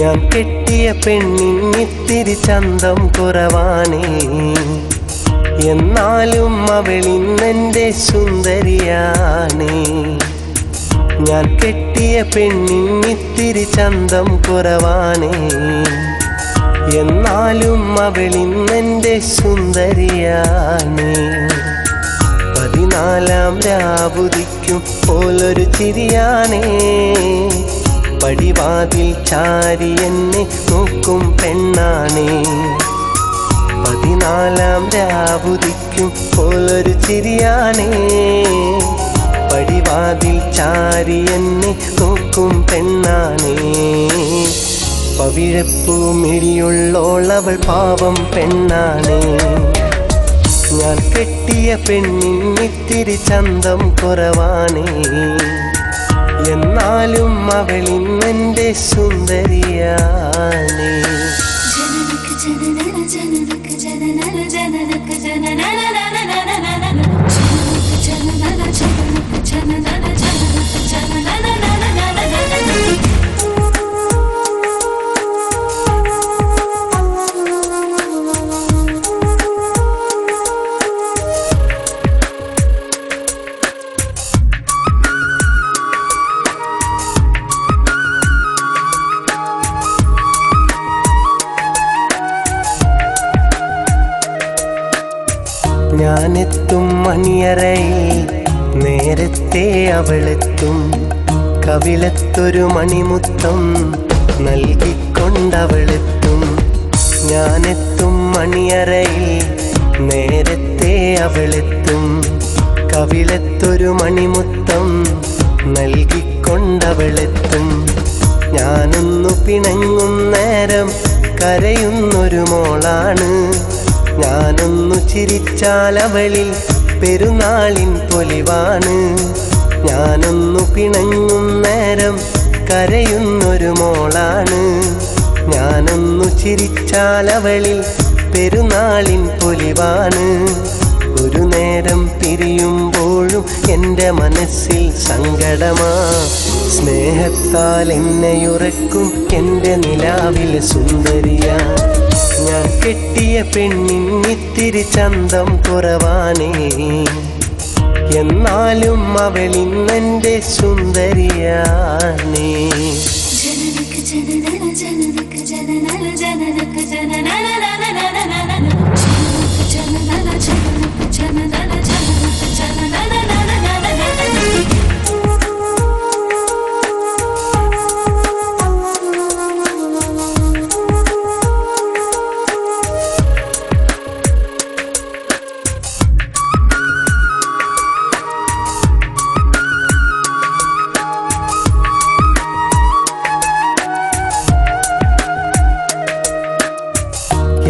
ഞാൻ കെട്ടിയ പെണ്ണിന്നിത്തിരി ചന്തം കുറവാണേ, എന്നാലും അവളിന്നെൻ്റെ സുന്ദരിയാണേ. ഞാൻ കെട്ടിയ പെണ്ണിന്നിത്തിരി ചന്തം കുറവാണേ, എന്നാലും അവളിന്നെൻ്റെ സുന്ദരിയാണേ. 14 രാവുദിക്കും പോലൊരു ചിരിയാണേ, പടിവാതിൽ ചാരി എന്നെ നോക്കും പെണ്ണാണേ. 14 രാവുദിക്കും പോലൊരു ചിരിയാണേ, പടിവാതിൽ ചാരി എന്നെ നോക്കും പെണ്ണാണേ. പവിഴപ്പൂ മിഴിയുള്ളോളവൾ പാവം പെണ്ണാണേ. ഞാൻ കെട്ടിയ പെണ്ണിന്നിത്തിരി ചന്തം കുറവാണേ, എന്നാലും അവളിന്നെൻ്റെ സുന്ദരിയാണേ. ഞാനെത്തും മണിയറയിൽ നേരത്തെ അവളെത്തും, കവിളത്തൊരു മണിമുത്തം നൽകിക്കൊണ്ടവളെത്തും. ഞാനെത്തും മണിയറയിൽ നേരത്തെ അവളെത്തും, കവിളത്തൊരു മണിമുത്തം നൽകിക്കൊണ്ടവളെത്തും. ഞാനൊന്നു പിണങ്ങും നേരം കരയുന്നൊരു മോളാണ്, ഞാനൊന്നു ചിരിച്ചാൽ അവളിൽ പെരുന്നാളിൻ പൊലിവാണ്. ഞാനൊന്നു പിണങ്ങും നേരം കരയുന്നൊരു മോളാണ്, ഞാനൊന്നു ചിരിച്ചാൽ അവളിൽ പെരുന്നാളിൻ പൊലിവാണ്. ഒരു നേരം പിരിയുമ്പോഴും എൻ്റെ മനസ്സിൽ സങ്കടമാ, സ്നേഹത്താൽ എന്നെയുറക്കും എൻ്റെ നിലാവിലെ സുന്ദരിയാ. ഞാൻ കെട്ടിയ പെണ്ണിന്നിത്തിരി ചന്തം കുറവാണേ, എന്നാലും അവളിന്നെൻ്റെ സുന്ദരിയാണേ.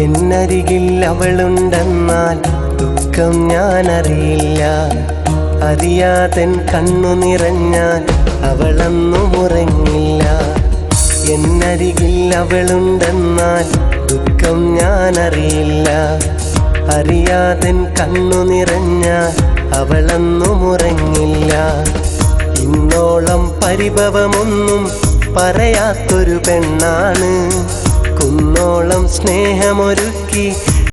എന്നരികിൽ അവളുണ്ടെന്നാൽ ദുഃഖം ഞാനറിയില്ല, അറിയാതൻ കണ്ണു നിറഞ്ഞാൽ അവളൊന്നും ഉറങ്ങില്ല. എന്നരികിൽ അവളുണ്ടെന്നാൽ ദുഃഖം ഞാനറിയില്ല, അറിയാതൻ കണ്ണു നിറഞ്ഞാൽ അവളൊന്നും ഉറങ്ങില്ല. ഇന്നോളം പരിഭവമൊന്നും പറയാത്തൊരു പെണ്ണാണ്, കുന്നോളം സ്നേഹമൊരുക്കി